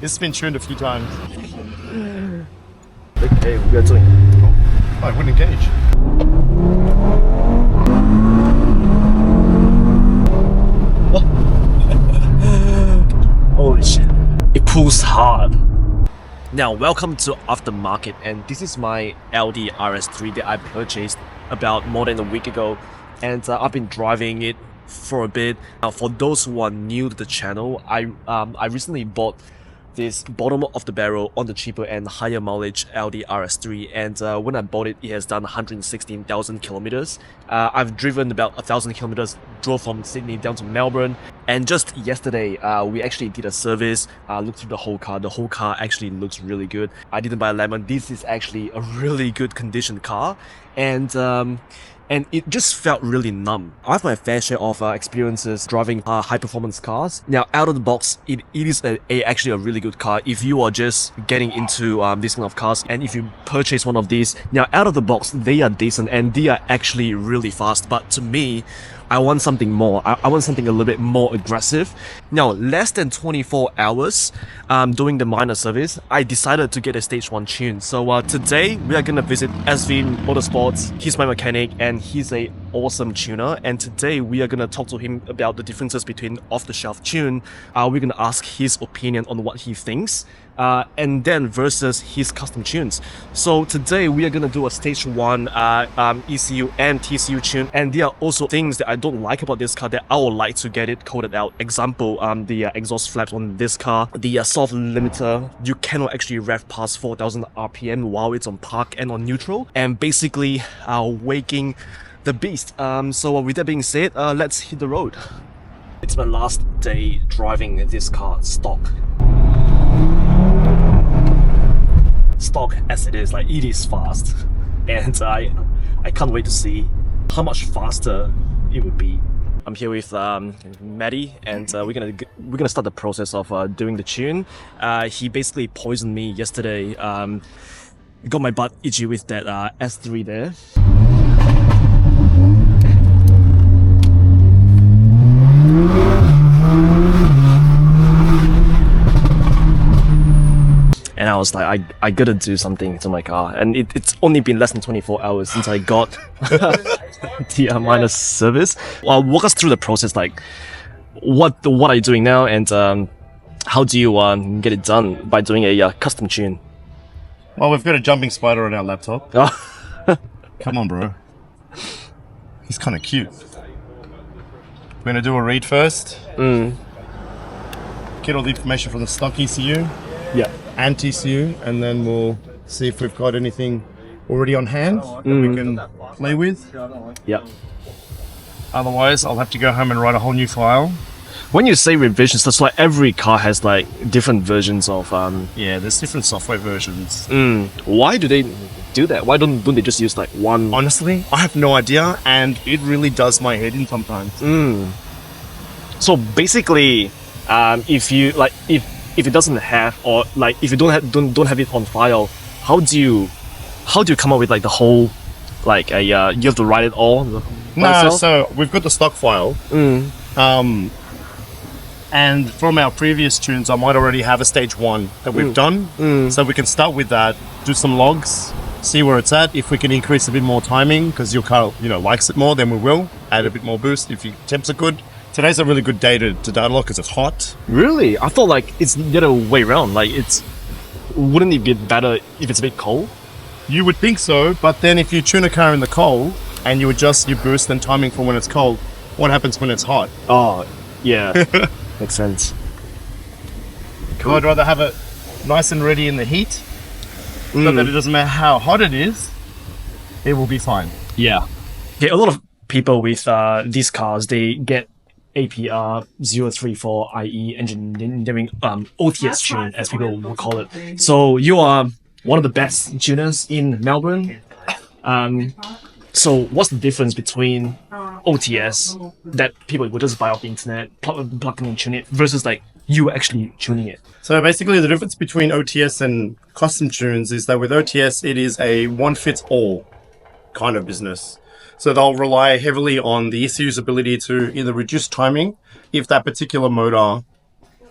It's been tuned a few times. Okay, we are doing. Oh, I wouldn't engage. Holy shit. It pulls hard. Now, welcome to Aftermarket, and this is my Audi RS3 that I purchased about more than a week ago, and I've been driving it for a bit. Now, for those who are new to the channel, I recently bought this bottom of the barrel on the cheaper and higher mileage Audi RS3, and when I bought it, it has done 116,000 kilometers. I've driven about 1,000 kilometers, drove from Sydney down to Melbourne, and just yesterday we actually did a service, looked through the whole car. The whole car actually looks really good. I didn't buy a lemon. This is actually a really good condition car, and it just felt really numb. I have my fair share of experiences driving high-performance cars. Now, out of the box, it is actually a really good car if you are just getting into this kind of cars, and if you purchase one of these. Now, out of the box, they are decent and they are actually really fast, but to me, I want something more. I want something a little bit more aggressive. Now, less than 24 hours doing the minor service, I decided to get a stage 1 tune. So today, we are going to visit SV Motorsports. He's my mechanic and he's a awesome tuner. And today, we are going to talk to him about the differences between off-the-shelf tune. We're going to ask his opinion on what he thinks. And then versus his custom tunes. So today we are gonna do a stage 1 ECU and TCU tune, and there are also things that I don't like about this car that I would like to get it coded out. Example, the exhaust flaps on this car, the soft limiter, you cannot actually rev past 4,000 RPM while it's on park and on neutral, and basically waking the beast. So with that being said, let's hit the road. It's my last day driving this car stock. Stock as it is, like it is fast, and I can't wait to see how much faster it would be. I'm here with Maddie, and we're gonna start the process of doing the tune. He basically poisoned me yesterday. Got my butt itchy with that S3 there. And I was like, I gotta do something to my car. And it's only been less than 24 hours since I got the minor service. Walk us through the process, like what are you doing now, and how do you get it done by doing a custom tune? Well, we've got a jumping spider on our laptop. Come on, bro. He's kind of cute. We're gonna do a read first. Get all the information from the stock ECU. Yeah. And TCU, and then we'll see if we've got anything already on hand that we can play with. Yeah. Otherwise, I'll have to go home and write a whole new file. When you say revisions, that's like every car has like different versions of Yeah, there's different software versions. Why do they do that? Why don't they just use like one? Honestly, I have no idea, and it really does my head in sometimes. So basically, if it doesn't have, or like if you don't have it on file, how do you come up with like the whole, like you have to write it all by yourself? So we've got the stock file, and from our previous tunes, I might already have a stage 1 that we've done, so we can start with that, do some logs, see where it's at. If we can increase a bit more timing because your car likes it more, then we will add a bit more boost if your temps are good. Today's a really good day to download because it's hot. Really? I thought like it's the other way around. Like wouldn't it be better if it's a bit cold? You would think so, but then if you tune a car in the cold and you adjust your boost and timing for when it's cold, what happens when it's hot? Oh, yeah. Makes sense. Cool. I'd rather have it nice and ready in the heat, so that it doesn't matter how hot it is, it will be fine. Yeah. Yeah, a lot of people with these cars, they get APR 034IE engineering OTS tune, as people will call it. So you are one of the best tuners in Melbourne. So what's the difference between OTS that people would just buy off the internet, plug in and tune it, versus like you actually tuning it? So basically the difference between OTS and custom tunes is that with OTS it is a one-fits-all kind of business. So they'll rely heavily on the ECU's ability to either reduce timing if that particular motor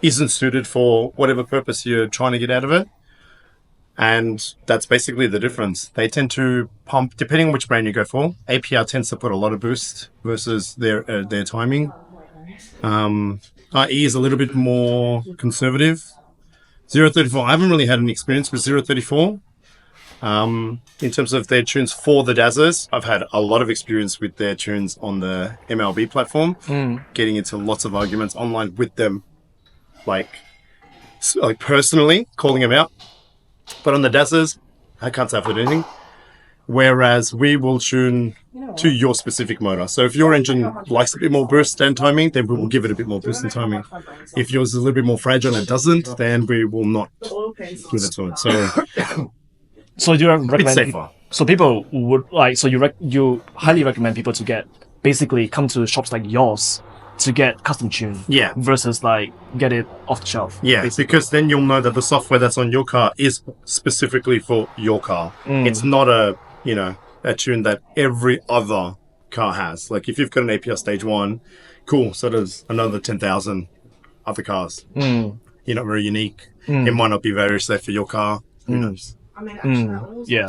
isn't suited for whatever purpose you're trying to get out of it. And that's basically the difference. They tend to pump, depending on which brand you go for. APR tends to put a lot of boost versus their timing. IE is a little bit more conservative. 034, I haven't really had any experience with 034. In terms of their tunes for the Dazzlers, I've had a lot of experience with their tunes on the MLB platform, getting into lots of arguments online with them, like personally calling them out. But on the Dazzlers, I can't say I've heard anything. Whereas we will tune to your specific motor. So if your engine likes a bit more boost and timing, then we will give it a bit more boost and timing. If yours is a little bit more fragile and it doesn't, then we will not give it to it. So do you recommend? It's safer. So people would like. So you highly recommend people to basically come to shops like yours to get custom tune. Yeah. Versus like get it off the shelf. Yeah, basically. Because then you'll know that the software that's on your car is specifically for your car. It's not a tune that every other car has. Like if you've got an APR Stage 1, cool. So there's another 10,000 other cars. You're not very unique. It might not be very safe for your car. Who knows? Yeah.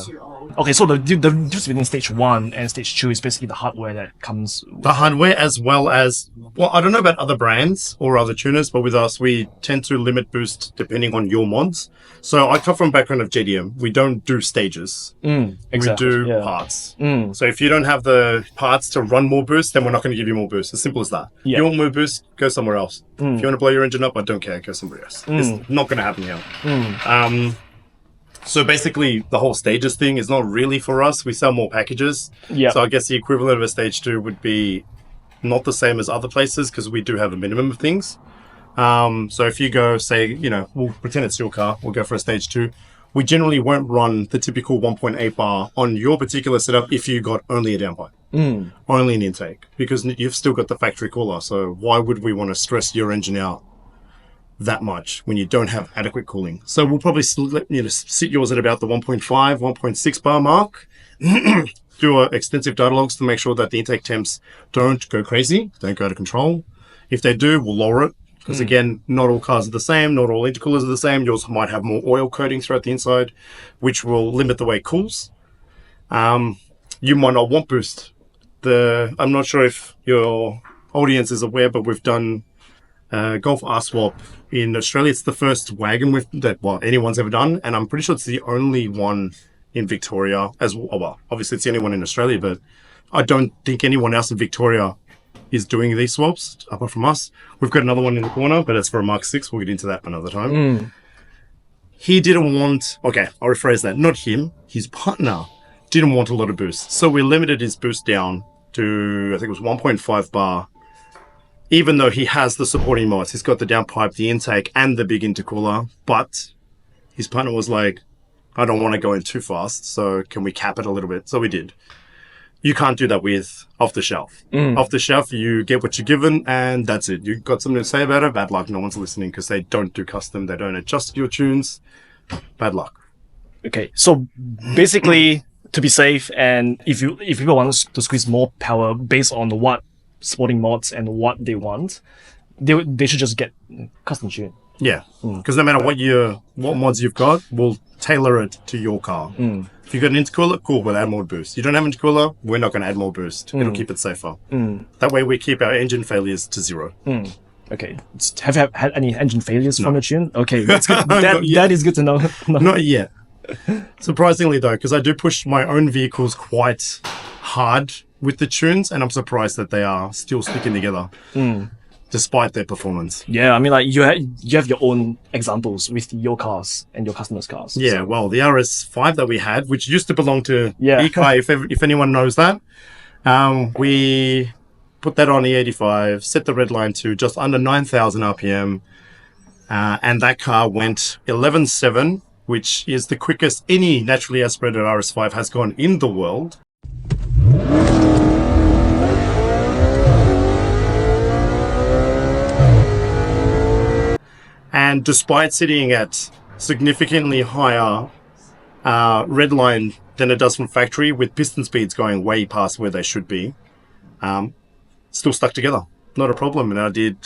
Okay, so the difference between stage 1 and stage 2 is basically the hardware that comes. The hardware, as well as, well, I don't know about other brands or other tuners, but with us, we tend to limit boost depending on your mods. So I come from a background of JDM. We don't do stages. Exactly. We do parts. So if you don't have the parts to run more boost, then we're not going to give you more boost. As simple as that. You want more boost, go somewhere else. If you want to blow your engine up, I don't care. Go somewhere else. It's not going to happen here. So basically, the whole stages thing is not really for us. We sell more packages. So I guess the equivalent of a stage 2 would be not the same as other places because we do have a minimum of things. So if you go, say, we'll pretend it's your car. We'll go for a stage 2. We generally won't run the typical 1.8 bar on your particular setup if you got only a downpipe, only an intake, because you've still got the factory cooler. So why would we want to stress your engine out that much when you don't have adequate cooling? So we'll probably sit yours at about the 1.5, 1.6 bar mark. Do extensive data logs to make sure that the intake temps don't go crazy, don't go out of control. If they do, we'll lower it. Because again, not all cars are the same, not all intercoolers are the same. Yours might have more oil coating throughout the inside, which will limit the way it cools. You might not want boost. I'm not sure if your audience is aware, but we've done Golf R-Swap in Australia. It's the first wagon that anyone's ever done, and I'm pretty sure it's the only one in Victoria as well. Well, obviously it's the only one in Australia, but I don't think anyone else in Victoria is doing these swaps apart from us. We've got another one in the corner, but it's for a Mark 6. We'll get into that another time. He didn't want, I'll rephrase that, not him, his partner didn't want a lot of boost. So we limited his boost down to, I think it was 1.5 bar. Even though he has the supporting mods, he's got the downpipe, the intake, and the big intercooler, but his partner was like, I don't want to go in too fast, so can we cap it a little bit? So we did. You can't do that with off the shelf. Off the shelf, you get what you're given, and that's it. You got something to say about it, bad luck. No one's listening because they don't do custom. They don't adjust your tunes. Bad luck. Okay, so basically, to be safe, and if people want to squeeze more power based on what sporting mods and what they want, they should just get custom tune. Yeah, because no matter what mods you've got, we'll tailor it to your car. If you've got an intercooler, cool, we'll add more boost. You don't have an intercooler, we're not going to add more boost. It'll keep it safer. That way we keep our engine failures to 0. Okay. Have you had any engine failures from the tune? Okay, that's good. That is good to know. Not yet. Surprisingly though, because I do push my own vehicles quite hard with the tunes, and I'm surprised that they are still sticking together. Despite their performance. Yeah, I mean, like you have your own examples with your cars and your customers' cars. Yeah, well, the RS5 that we had, which used to belong to Ekai, if anyone knows that, we put that on E85, set the red line to just under 9,000 RPM, and that car went 11.7, which is the quickest any naturally aspirated RS5 has gone in the world. And despite sitting at significantly higher red line than it does from factory, with piston speeds going way past where they should be, still stuck together. Not a problem. And I did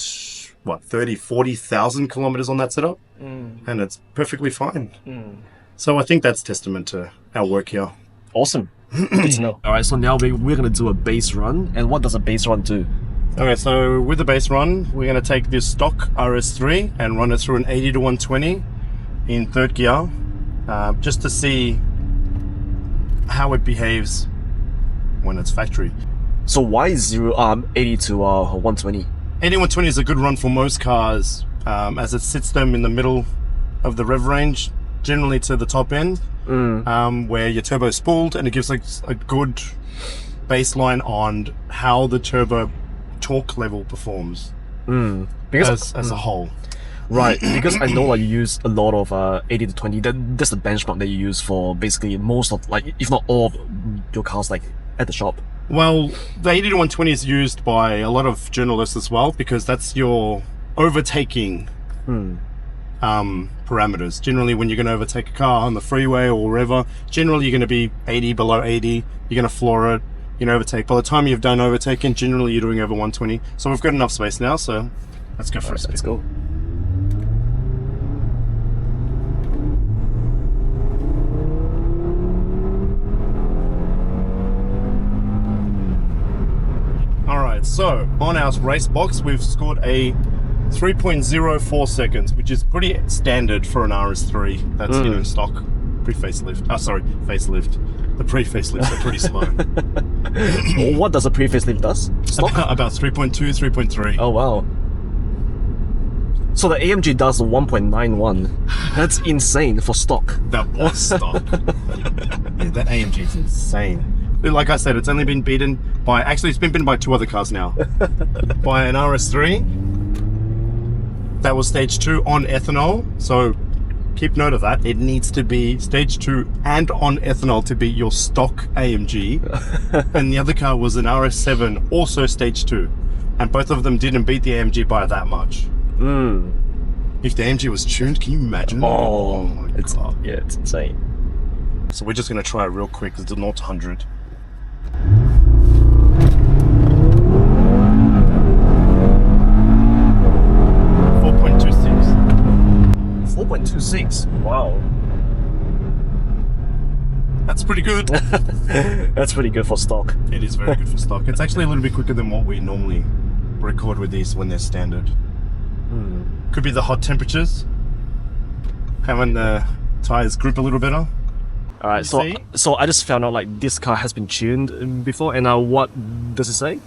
what, 30, 40,000 kilometers on that setup, and it's perfectly fine. So I think that's testament to our work here. Awesome. Good to know. All right, so now we're going to do a base run. And what does a base run do? Okay, so with the base run, we're going to take this stock RS3 and run it through an 80 to 120 in third gear, just to see how it behaves when it's factory. So why is 80 to 120? 80 120 is a good run for most cars, as it sits them in the middle of the rev range, generally to the top end, where your turbo is spooled, and it gives like a good baseline on how the turbo torque level performs Because as a whole. Right, because I know like you use a lot of 80 to 20. That's the benchmark that you use for basically most of, like, if not all of your cars, like at the shop. Well, the 80 to 120 is used by a lot of journalists as well, because that's your overtaking parameters. Generally, when you're going to overtake a car on the freeway or wherever, generally you're going to be 80, below 80, you're going to floor it, you know, overtake. By the time you've done overtaking, generally you're doing over 120. So we've got enough space now, so let's go for a spin. Let's go. Alright, so on our race box, we've scored a 3.04 seconds, which is pretty standard for an RS3 that's in stock pre-facelift. Facelift. The pre-facelifts are pretty slow. What does a pre-facelift does? About 3.2, 3.3. Oh wow. So the AMG does 1.91. That's insane for stock. That was stock. Yeah, that AMG is insane. Like I said, it's only been beaten by, actually it's been beaten by 2 other cars now. By an RS3 that was stage 2 on ethanol. So keep note of that. It needs to be stage 2 and on ethanol to beat your stock AMG. And the other car was an RS7, also stage 2. And both of them didn't beat the AMG by that much. If the AMG was tuned, can you imagine? Oh my God. Yeah, it's insane. So we're just going to try it real quick. It's the 0 to 100. 4.26. Wow. That's pretty good. That's pretty good for stock. It is very good for stock. It's actually a little bit quicker than what we normally record with these when they're standard. Could be the hot temperatures, having the tires grip a little better. Alright, so I just found out like this car has been tuned before, and what does it say?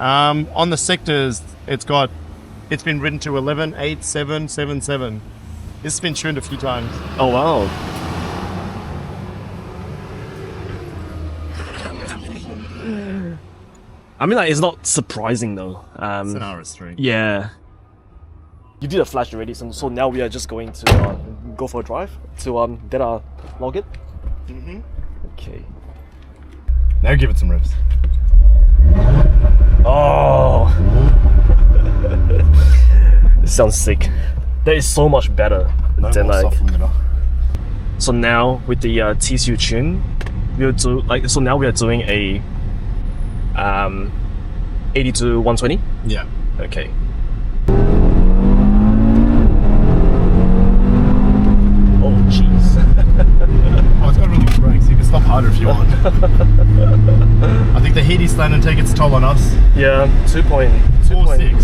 On the sectors, it's been written to 11, 8, 7, 7, 7. It's been tuned a few times. Oh wow. I mean, like, it's not surprising though. It's an RS3. Yeah. You did a flash already, so now we are just going to go for a drive to data log it. Okay. Now give it some revs. Oh, it sounds sick. That is so much better than like. So now with the TCU tune, we'll do like, so now we are doing a 80 to 120. Yeah. Okay. Oh jeez. Oh, it's got really good brakes. You can stop harder if you want. I think the heat is starting to take its toll on us. Yeah, 2.46.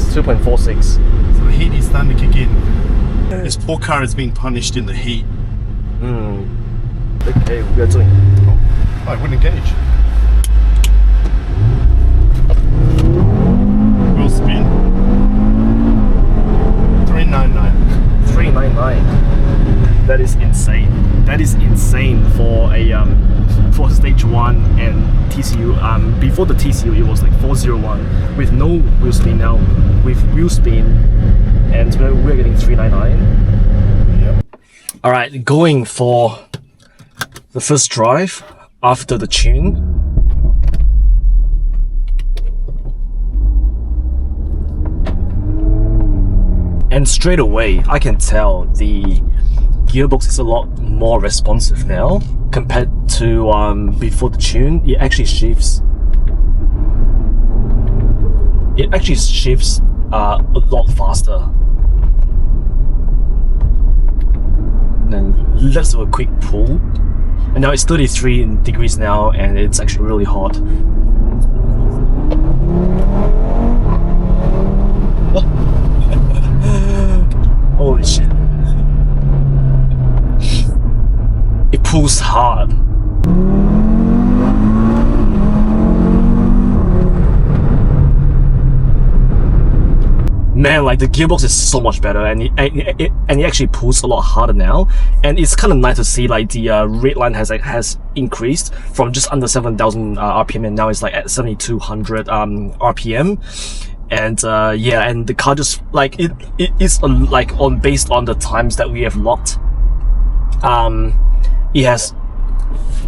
So the heat is starting to kick in. This poor car is being punished in the heat. Okay, we are doing. Oh, I wouldn't engage. We'll spin. 399. 399. That is insane. That is insane for a for stage 1 and TCU. Before the TCU, it was like 401 with no wheel spin. Now with wheel spin, and we're getting 399. Yep. All right, going for the first drive after the tune. And straight away, I can tell the gearbox is a lot more responsive now compared to before the tune. It actually shifts a lot faster. And then let's do a quick pull. And now it's 33 degrees now, and it's actually really hot. Holy shit. It pulls hard. Man, like the gearbox is so much better, and it actually pulls a lot harder now. And it's kind of nice to see like the red line has increased from just under 7,000 RPM, and now it's like at 7,200 RPM. And yeah, and the car just like it is like based on the times that we have locked.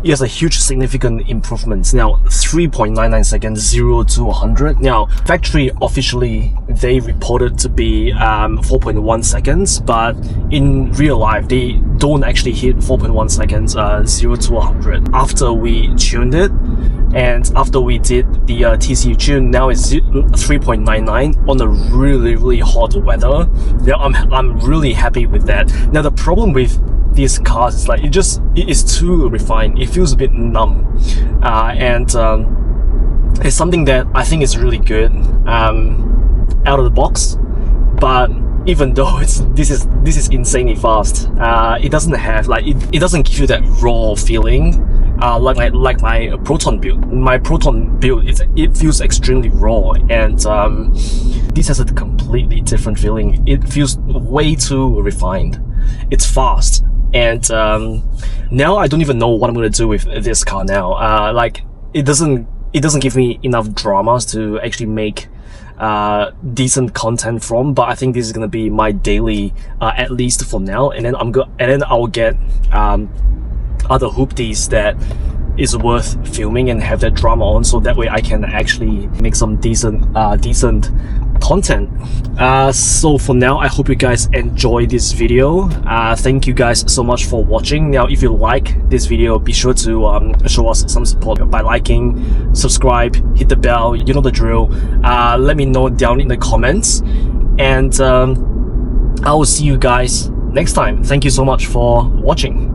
It has a huge significant improvements. Now 3.99 seconds 0 to 100. Now factory officially they reported to be 4.1 seconds, but in real life they don't actually hit 4.1 seconds 0 to 100. After we tuned it and after we did the TCU tune, now it's 3.99 on a really hot weather. Now I'm really happy with that. Now the problem with these cars is like it is too refined. It feels a bit numb, and it's something that I think is really good out of the box. But even though this is insanely fast, it doesn't have like it doesn't give you that raw feeling like my Proton build. My Proton build it feels extremely raw, and this has a completely different feeling. It feels way too refined. It's fast. And now I don't even know what I'm gonna do with this car now. Like it doesn't give me enough dramas to actually make decent content from. But I think this is gonna be my daily, at least for now. And then I'll get other hoopties that is worth filming and have that drama on, so that way I can actually make some decent content. So for now, I hope you guys enjoy this video. Thank you guys so much for watching. Now if you like this video, be sure to show us some support by liking, subscribe, hit the bell, you know the drill. Let me know down in the comments, and I will see you guys next time. Thank you so much for watching.